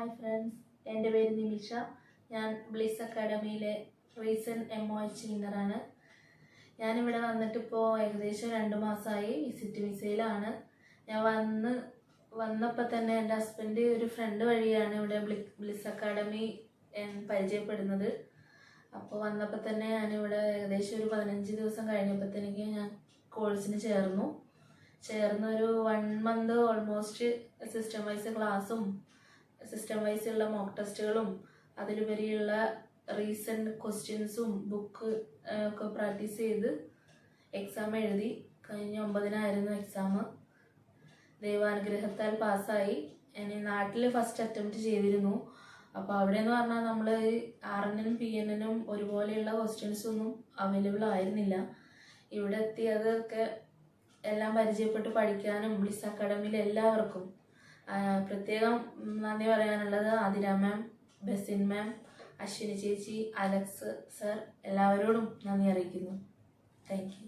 Hi friends, എൻ്റെ പേര് നിമിഷ. ഞാൻ ബ്ലിസ് അക്കാഡമിയിലെ റീസെൻറ്റ് MOH വിന്നറാണ്. ഞാനിവിടെ വന്നിട്ടിപ്പോൾ ഏകദേശം 2 മാസമായി. വിസിറ്റ് വിസയിലാണ്. ഞാൻ വന്നപ്പോൾ തന്നെ എൻ്റെ ഹസ്ബൻഡ് ഒരു ഫ്രണ്ട് വഴിയാണ് ഇവിടെ ബ്ലിസ് അക്കാഡമി പരിചയപ്പെടുന്നത്. അപ്പോൾ വന്നപ്പോൾ തന്നെ ഞാനിവിടെ ഏകദേശം ഒരു 15 ദിവസം കഴിഞ്ഞപ്പോഴത്തേക്ക് ഞാൻ കോഴ്സിന് ചേർന്നൊരു 1 മന്ത് ഓൾമോസ്റ്റ് സിസ്റ്റം വൈസ് ക്ലാസ്സും സിസ്റ്റം വൈസ് ഉള്ള മോക്ക് ടെസ്റ്റുകളും അതിലുപരിയുള്ള റീസെൻറ്റ് ക്വസ്റ്റ്യൻസും ബുക്ക് ഒക്കെ പ്രാക്ടീസ് ചെയ്ത് എക്സാം എഴുതി. കഴിഞ്ഞ 9-നായിരുന്നു എക്സാം. ദൈവാനുഗ്രഹത്താൽ പാസ്സായി. ഇനി നാട്ടിൽ ഫസ്റ്റ് അറ്റംപ്റ്റ് ചെയ്തിരുന്നു. അപ്പോൾ അവിടെ എന്ന് പറഞ്ഞാൽ നമ്മൾ RN-നും PN-നും ഒരുപോലെയുള്ള ക്വസ്റ്റ്യൻസ് ഒന്നും അവൈലബിൾ ആയിരുന്നില്ല. ഇവിടെ എത്തിയതൊക്കെ എല്ലാം പരിചയപ്പെട്ട് പഠിക്കാനും ബ്ലിസ് അക്കാഡമിയിലെ എല്ലാവർക്കും പ്രത്യേകം നന്ദി പറയാനുള്ളത് ആതിര മാം, ബസിൻ മാം, അശ്വിനി ചേച്ചി, അലക്സ് സർ, എല്ലാവരോടും നന്ദി അറിയിക്കുന്നു. Thank you.